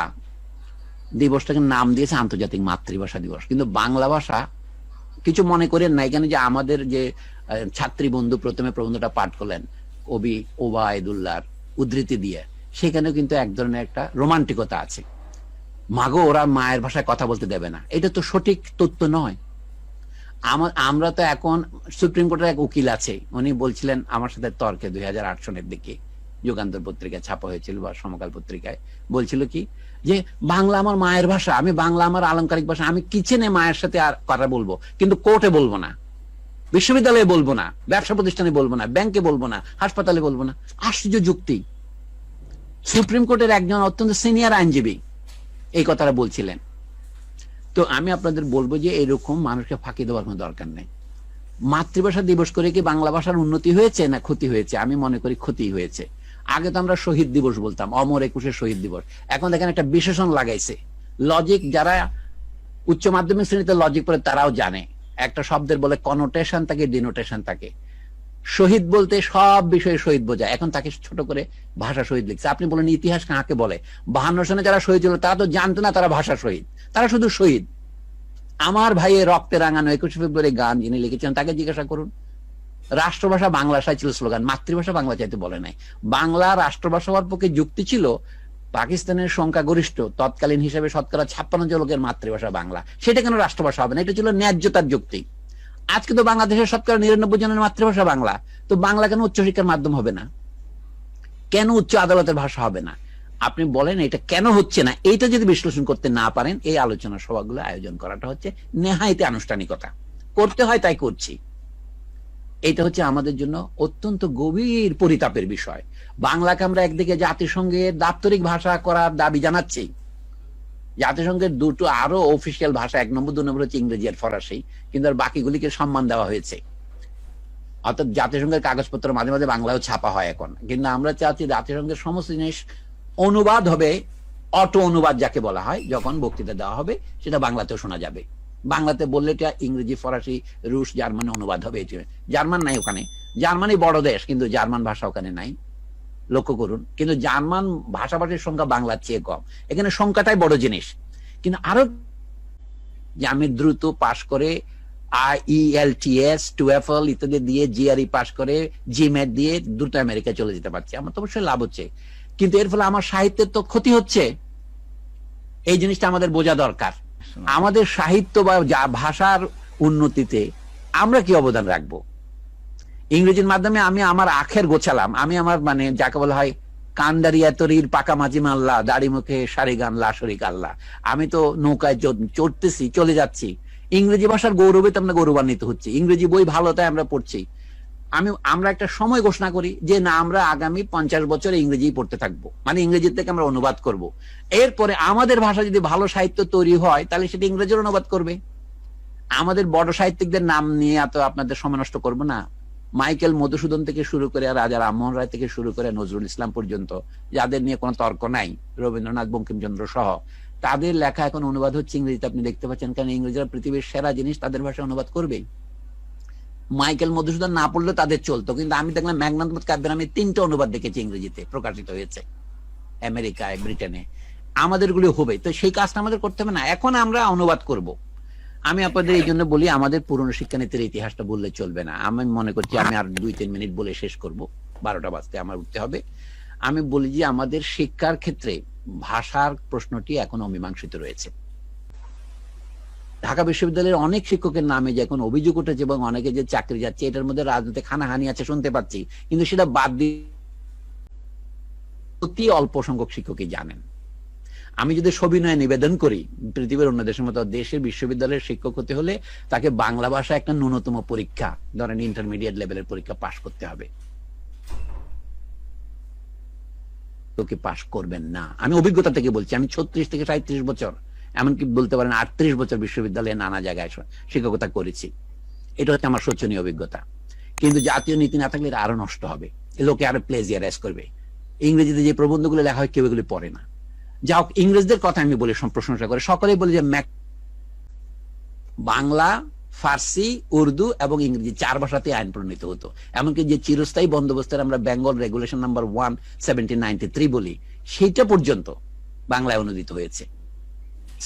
দিবসটাকে নাম দিয়েছে আন্তর্জাতিক মাতৃভাষা দিবস, কিন্তু বাংলা ভাষা কিছু মনে করেন না। এখানে যে আমাদের যে ছাত্রী বন্ধু প্রথমে প্রবন্ধটা পাঠ করলেন কবি ওবায়দুল্লাহর উদ্ধৃতি দিয়ে, সেখানেও কিন্তু এক ধরনের একটা রোমান্টিকতা আছে। মাগো ওরা মায়ের ভাষায় কথা বলতে দেবে না, এটা তো সঠিক তথ্য নয়। আমরা তো এখন, সুপ্রিম কোর্টের এক উকিল আছে, উনি বলছিলেন আমার সাথে তর্কে 2008 সনের দিকে, যুগান্তর পত্রিকায় ছাপা হয়েছিল বা সমকাল পত্রিকায়, বলছিল কি যে বাংলা আমার মায়ের ভাষা, আমি বাংলা আমার আলংকারিক ভাষা, আমি কিচেনে মায়ের সাথে আর কথা বলবো, কিন্তু কোর্টে বলবো না, বিশ্ববিদ্যালয়ে বলবো না, ব্যবসা প্রতিষ্ঠানে বলবো না, ব্যাংকে বলবো না, হাসপাতালে বলবো না। আশ্চর্য যুক্তি। সুপ্রিম কোর্টের একজন অত্যন্ত সিনিয়র আইনজীবী এই কথাটা বলছিলেন। তো আমি আপনাদের বলবো যে এরকম মানুষকে ফাঁকি দেওয়ার কোনো দরকার নেই। মাতৃভাষা দিবস করে কি বাংলা ভাষার উন্নতি হয়েছে না ক্ষতি হয়েছে? আমি মনে করি ক্ষতি হয়েছে। আগে তো আমরা শহীদ দিবস বলতাম, অমর 21শে শহীদ দিবস, এখন দেখেন একটা বিশেষণ লাগাইছে। লজিক, যারা উচ্চ মাধ্যমিক শ্রেণীতে লজিক পড়ে তারাও জানে একটা শব্দের বলে কনোটেশন থাকে, ডিনোটেশন থাকে। শহীদ বলতে সব বিষয়ে শহীদ বোঝায়, এখন তাকে ছোট করে ভাষা শহীদ লিখছে। আপনি বলেন ইতিহাস কাকে বলে? 52 সনে যারা শহীদ হলো তারা তো জানতো না তারা ভাষা শহীদ, তারা শুধু শহীদ। আমার ভাইয়ের রক্তে রাঙানো 21শে ফেব্রুয়ারি গান যিনি লিখেছেন তাকে জিজ্ঞাসা করুন। রাষ্ট্রভাষা বাংলা ছিল স্লোগান, মাতৃভাষা বাংলা চাইতে বলে নাই। বাংলা রাষ্ট্রভাষা হওয়ার পক্ষে যুক্তি ছিল পাকিস্তানের সংখ্যাগরিষ্ঠ তৎকালীন হিসেবে শতকরা 56 জন লোকের মাতৃভাষা বাংলা, সেটা কেন রাষ্ট্রভাষা হবে না? এটা ছিল ন্যায্যতার যুক্তি। আজকে তো বাংলাদেশের শতকরা 99 জনের মাতৃভাষা বাংলা, তো বাংলা কেন উচ্চশিক্ষার মাধ্যম হবে না? কেন উচ্চ আদালতের ভাষা হবে না? আপনি বলেন এটা কেন হচ্ছে না? এইটা যদি বিশ্লেষণ করতে না পারেন, এই আলোচনা সভাগুলো আয়োজন করাটা হচ্ছে নেহায়েতে আনুষ্ঠানিকতা, করতে হয় তাই করছি। এটা হচ্ছে আমাদের জন্য অত্যন্ত গভীর পরিতাপের বিষয়। বাংলাকে আমরা একদিকে জাতিসংঘের দাপ্তরিক ভাষা করার দাবি জানাচ্ছি, জাতিসংঘের দুটো আরো অফিসিয়াল ভাষা, 1 নম্বর 2 নম্বর হচ্ছে ইংরেজি আর ফরাসি, কিন্তু আর বাকিগুলিকে সম্মান দেওয়া হয়েছে। অর্থাৎ জাতিসংঘের কাগজপত্র মাঝে মাঝে বাংলাও ছাপা হয় এখন, কিন্তু আমরা চাচ্ছি জাতিসংঘের সমস্ত জিনিস অনুবাদ হবে, অটো অনুবাদ যাকে বলা হয়, যখন বক্তৃতা দেওয়া হবে সেটা বাংলাতেও শোনা যাবে। বাংলাতে বললে এটা ইংরেজি, ফরাসি, রুশ, জার্মানি অনুবাদ হবে। জার্মান নাই ওখানে, জার্মানি বড় দেশ কিন্তু জার্মান ভাষা ওখানে নাই, লক্ষ্য করুন। কিন্তু জার্মান ভাষাভাষীর সংখ্যা বাংলার চেয়ে কম, এখানে সংখ্যাটাই বড় জিনিস। কিন্তু আরো যে আমি দ্রুত পাশ করে IELTS, TOEFL ইত্যাদি দিয়ে GRE পাশ করে GMAT দিয়ে দ্রুত আমেরিকা চলে যেতে পারছি, আমার তো অবশ্যই লাভ হচ্ছে। কিন্তু এর ফলে আমার সাহিত্যের তো ক্ষতি হচ্ছে। এই জিনিসটা আমাদের বোঝা দরকার। আমাদের সাহিত্য বা ভাষার উন্নতিতে আমরা কি অবদান রাখবো? ইংরেজির মাধ্যমে আমি আমার আখের গোছালাম, আমি আমার মানে যাকে বলা হয় কান্দারিয়া তরির পাকা মাঝি মাল্লা দাড়ি মুখে সারি গান লাশরিক আল্লাহ, আমি তো নৌকায় চড়তেছি, চলে যাচ্ছি, ইংরেজি ভাষার গৌরবে তো আমরা গৌরবান্বিত হচ্ছি, ইংরেজি বই ভালো তাই আমরা পড়ছি। আমরা একটা সময় ঘোষণা করি যে না, আমরা আগামী 50 বছর ইংরেজি পড়তে থাকবো, মানে ইংরেজি থেকে আমরা অনুবাদ করব। এরপরে আমাদের ভাষা যদি ভালো সাহিত্য তৈরি হয় তাহলে সেটা ইংরেজির অনুবাদ করবে। আমাদের বড় সাহিত্যিকদের নাম নিয়ে এত আপনাদের সময় নষ্ট করবো না। মাইকেল মধুসূদন থেকে শুরু করে রাজা রামমোহন রায় থেকে শুরু করে নজরুল ইসলাম পর্যন্ত, যাদের নিয়ে কোনো তর্ক নাই, রবীন্দ্রনাথ বঙ্কিমচন্দ্র সহ, তাদের লেখা এখন অনুবাদ হচ্ছে ইংরেজিতে। আপনি দেখতে পাচ্ছেন, কারণ ইংরেজিরা পৃথিবীর সেরা জিনিস তাদের ভাষায় অনুবাদ করবেই। মাইকেল মধুসূদন না পড়লে তাদের চলতো, কিন্তু আমি দেখলাম মেঘনাদ কাব্যের আমি 3টে অনুবাদ দেখেছি ইংরেজিতে প্রকাশিত হয়েছে আমেরিকায়, ব্রিটেনে। আমাদের গুলো হবে, তো সেই কাজটা আমাদের করতে হবে না, এখন আমরা অনুবাদ করব। আমি আপনাদের এই জন্য বলি, আমাদের পুরনো শিক্ষানীতির ইতিহাসটা বললে চলবে না। আমি মনে করছি আমি আর 2-3 মিনিট বলে শেষ করব, 12টা বাজতে আমার উঠতে হবে। আমি বলি যে আমাদের শিক্ষার ক্ষেত্রে ভাষার প্রশ্নটি এখন অমীমাংসিত রয়েছে। ঢাকা বিশ্ববিদ্যালয়ের অনেক শিক্ষকের নামে যে এখন অভিযোগ উঠেছে এবং অনেকে যে চাকরি যাচ্ছে, এটার মধ্যে রাজনৈতিক হানাহানি আছে শুনতে পাচ্ছি, কিন্তু সেটা বাদ দিয়ে অতি অল্প সংখ্যক শিক্ষকই জানেন। আমি যদি সবিনয়ে নিবেদন করি, পৃথিবীর অন্য দেশের মতো দেশের বিশ্ববিদ্যালয়ের শিক্ষক হতে হলে তাকে বাংলা ভাষা একটা ন্যূনতম পরীক্ষা, ধরেন ইন্টারমিডিয়েট লেভেলের পরীক্ষা পাশ করতে হবে। তোকে পাশ করবেন না, আমি অভিজ্ঞতা থেকে বলছি। আমি 36 থেকে 37 বছর, এমনকি বলতে পারেন 38 বছর বিশ্ববিদ্যালয়ে নানা জায়গায় শিক্ষকতা করেছি। এটা হচ্ছে আমার শোচনীয় অভিজ্ঞতা। কিন্তু জাতীয় নীতি না থাকলে আরো নষ্ট হবে, লোকে আরো প্লেজিয়ারাইজ করবে। ইংরেজিতে যে প্রবন্ধগুলো লেখা হয় কেউ এগুলি পড়ে না। যা হোক, ইংরেজদের কথা আমি বলি, প্রশংসা করে সকলেই বলে যে বাংলা, ফার্সি, উর্দু এবং ইংরেজি 4 ভাষাতে আইন প্রণীত হতো। এমনকি যে চিরস্থায়ী বন্দোবস্তের আমরা বেঙ্গল রেগুলেশন নাম্বার 1 1793 বলি, সেইটা পর্যন্ত বাংলায় অনুদিত হয়েছে।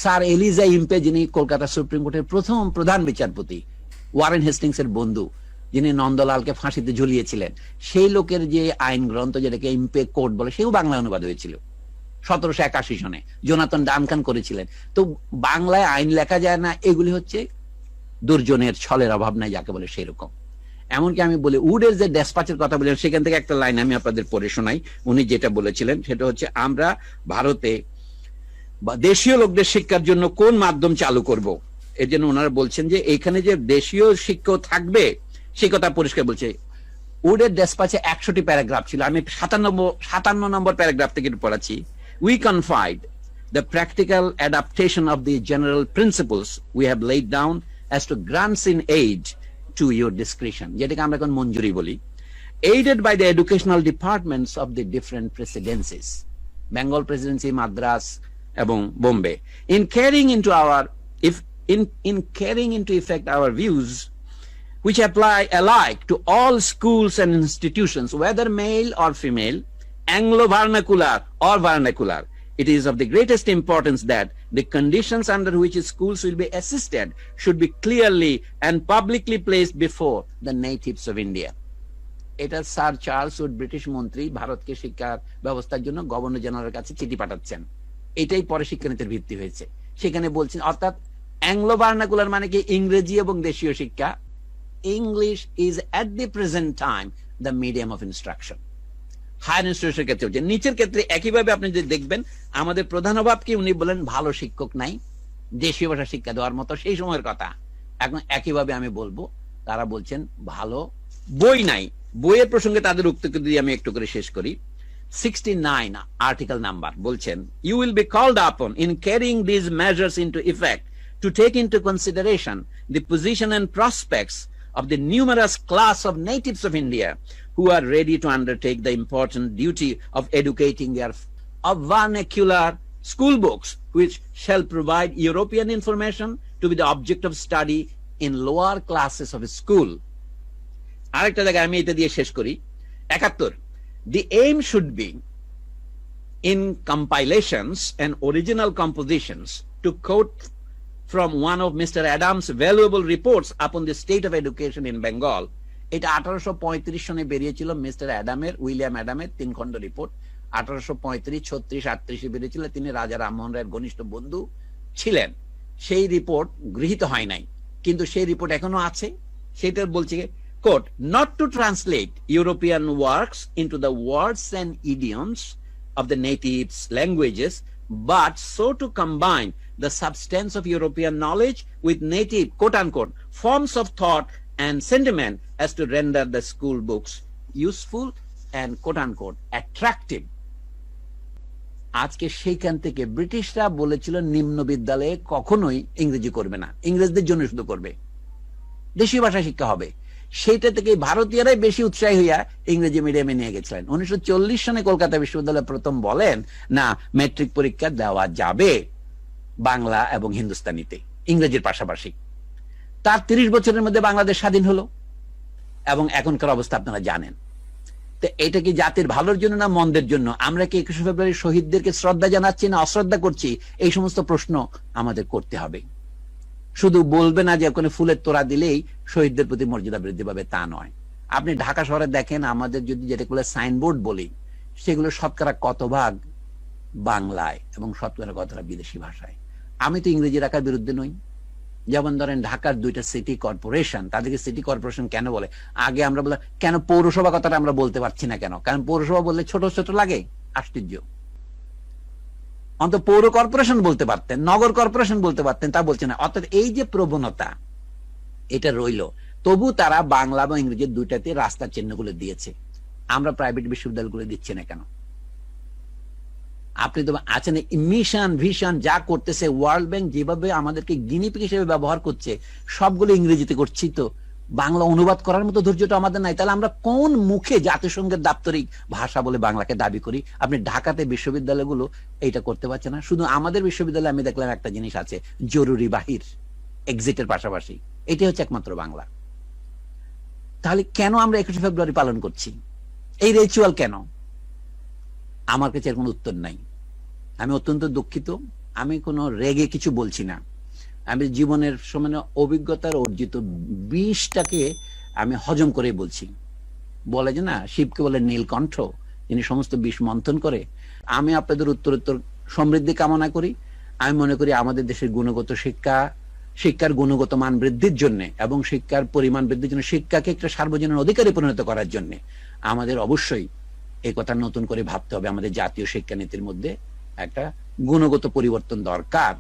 স্যার এলিজা ইম্পে, যিনি কলকাতা সুপ্রিম কোর্টের প্রথম প্রধান বিচারপতি, ওয়ারেন হেস্টিংস এর বন্ধু, যিনি নন্দলালকে ফাঁসিতে ঝুলিয়েছিলেন, সেই লোকের যে আইন গ্রন্থ, যেটাকে ইম্পে কোড বলে, সেও বাংলা অনুবাদ হয়েছিল 1781 সনে, জোনাথন ডানকান করেছিলেন। তো বাংলায় আইন লেখা যায় না, এগুলি হচ্ছে দুর্জনের ছলের অভাব নাই যাকে বলে সেই রকম। এমনকি আমি বলি, উডের যে ডেসপাচের কথা বলেন, সেখান থেকে একটা লাইন আমি আপনাদের পড়ে শোনাই। উনি যেটা বলেছিলেন সেটা হচ্ছে, আমরা ভারতে বা দেশীয় লোকদের শিক্ষার জন্য কোন মাধ্যম চালু করব। এর জন্য ওনারা বলছেন যে এখানে যে দেশীয় শিক্ষা থাকবে সে কথা পরিষ্কার বলছে। উডের ডেসপাচে 100টি প্যারাগ্রাফ ছিল, আমি 57 নম্বর প্যারাগ্রাফ থেকে পড়াচ্ছি। We confide the practical adaptation of the general principles we have laid down as to grants in aid to your discretion, যেটাকে আমরা এখন মঞ্জুরি বলি, aided by the educational departments of the different presidencies, Bengal Presidency, Madras এবং Bombay, in carrying into effect our views which apply alike to all schools and institutions, whether male or female, Anglo-vernacular or vernacular. It is of the greatest importance that the conditions under which schools will be assisted should be clearly and publicly placed before the natives of India. এটা sir Charles would, British মন্ত্রী, ভারতকে শিক্ষা ব্যবস্থার জন্য governor জেনারেলের কাছে চিঠি পাঠাচ্ছেন। এটাই পরে শিক্ষানীতির ভিত্তি হয়েছে। সেখানে বলছেন, অর্থাৎ অ্যাংলো ভার্নাকুলার মানে কি, ইংরেজি এবং দেশীয় শিক্ষা। English is at the present time the medium of instruction. Higher ইনস্টিটিউশনের ক্ষেত্রে হচ্ছে, নিচের ক্ষেত্রে একইভাবে আপনি যদি দেখবেন, আমাদের প্রধান অভাব কি, উনি বলেন ভালো শিক্ষক নাই, দেশীয় ভাষা শিক্ষা দেওয়ার মতো, সেই সময়ের কথা। এখন একইভাবে আমি বলবো, তারা বলছেন ভালো বই নাই। বইয়ের প্রসঙ্গে তাদের উক্তি দিয়ে আমি একটু করে শেষ করি। 69 আর্টিকেল নাম্বার বলছেন, you will be called upon in carrying these measures into effect to take into consideration the position and prospects of the numerous class of natives of India who are ready to undertake the important duty of educating their vernacular school books, which shall provide European information to be the object of study in lower classes of school. আরেকটা জায়গায় আমি এটা দিয়ে শেষ করি, 71, the aim should be in compilations and original compositions to quote from one of Mr. Adams' valuable reports upon the state of education in Bengal. এটা 1835 সনে বেরিয়েছিল মিস্টার অ্যাডামের, উইলিয়াম অ্যাডামের 3 খণ্ড রিপোর্ট। 1835, 36, 38 বেরিয়েছিল, তিনি রাজা রামমোহন রায়ের ঘনিষ্ঠ বন্ধু ছিলেন। সেই রিপোর্ট গৃহীত হয় নাই, কিন্তু সেই রিপোর্ট এখনো আছে। সেটা বলছে coat, not to translate European works into the words and idioms of the natives languages, but so to combine the substance of European knowledge with native, quote unquote, forms of thought and sentiment as to render the school books useful and quote unquote attractive. আজকে সেইখান থেকে ব্রিটিশরা বলেছিল নিম্ন বিদ্যালয়ে কখনোই ইংরেজি করবে না, ইংরেজদের জন্য শুধু করবে, দেশীয় ভাষা শিক্ষা হবে। সেইটা থেকে ভারতীয়রাই বেশি উৎসাহী হইয়া ইংরেজি মিডিয়ামে নিয়ে গেছিলেন। 1940 সনে কলকাতা বিশ্ববিদ্যালয় প্রথম বলেন না, ম্যাট্রিক পরীক্ষা দেওয়া যাবে বাংলা এবং হিন্দুস্তানিতে, ইংরেজির পাশাপাশি। তার 30 বছরের মধ্যে বাংলাদেশ স্বাধীন হলো, এবং এখনকার অবস্থা আপনারা জানেন। তো এটা কি জাতির ভালোর জন্য না মন্দের জন্য? আমরা কি 21শে ফেব্রুয়ারি শহীদদেরকে শ্রদ্ধা জানাচ্ছি না অশ্রদ্ধা করছি? এই সমস্ত প্রশ্ন আমাদের করতে হবে। শুধু বলবে না যে ওখানে ফুলের তোড়া দিলেই শহীদদের প্রতি মর্যাদা বৃদ্ধি পাবে, তা নয়। আপনি ঢাকা শহরে দেখেন, আমাদের যদি যেটাগুলো সাইনবোর্ড বলি, সেগুলো শতকরা কত ভাগ বাংলায় এবং শতকরা কতটা বিদেশি ভাষায়। আমি তো ইংরেজি রাখার বিরুদ্ধে নই। যেমন ধরেন ঢাকার 2টা সিটি কর্পোরেশন, তাদেরকে সিটি কর্পোরেশন কেন বলে? আগে আমরা বলে কেন পৌরসভা কথাটা আমরা বলতে পারছি না কেন? কারণ পৌরসভা বললে ছোট ছোট লাগে, আশ্চর্য। অন্তত পৌর কর্পোরেশন বলতে পারতেন, নগর কর্পোরেশন বলতে পারতেন, তা বলছে না। অর্থাৎ এই যে প্রবণতা, এটা রইল। তবু তারা বাংলা এবং ইংরেজি দুইটাতে রাস্তার চিহ্নগুলো দিয়েছে। আমরা প্রাইভেট বিশ্ববিদ্যালয়গুলো দিচ্ছি না কেন? আপনি তো আছেন, মিশন ভিশন যা করতেছে, ওয়ার্ল্ড ব্যাংক যেভাবে আমাদেরকে গিনিপিগ হিসেবে ব্যবহার করছে, সবগুলো ইংরেজিতে করছি। তো বাংলা অনুবাদ করার মতো ধৈর্যটা আমাদের নাই। তাহলে আমরা কোন মুখে জাতিসংঘের দাপ্তরিক ভাষা বলে বাংলাকে দাবি করি? আপনি ঢাকাতে বিশ্ববিদ্যালয়গুলো এইটা করতে পারছে না। শুধু আমাদের বিশ্ববিদ্যালয়ে আমি দেখলাম একটা জিনিস আছে, জরুরি বাহির, এক্সিটের পাশাপাশি, এটাই হচ্ছে একমাত্র বাংলা। তাহলে কেন আমরা 21শে ফেব্রুয়ারি পালন করছি? এই রিচুয়াল কেন? আমার কাছে এর কোনো উত্তর নাই। আমি অত্যন্ত দুঃখিত। আমি কোনো রেগে কিছু বলছি না। আমি জীবনের সময় অভিজ্ঞতার অর্জিত 20টাকে আমি হজম করে বলছি। বলে যে না, শিবকে বলে নীলকণ্ঠ, যিনি সমস্ত বিষ মন্থন করে। আমি আপনাদের উত্তরোত্তর সমৃদ্ধি কামনা করি। আমি মনে করি আমাদের দেশের গুণগত শিক্ষার গুণগত মান বৃদ্ধির জন্য এবং শিক্ষার পরিমাণ বৃদ্ধির জন্য, শিক্ষাকে একটা সার্বজনীন অধিকারে পরিণত করার জন্য আমাদের অবশ্যই এই কথা নতুন করে ভাবতে হবে। আমাদের জাতীয় শিক্ষানীতির মধ্যে একটা গুণগত পরিবর্তন দরকার।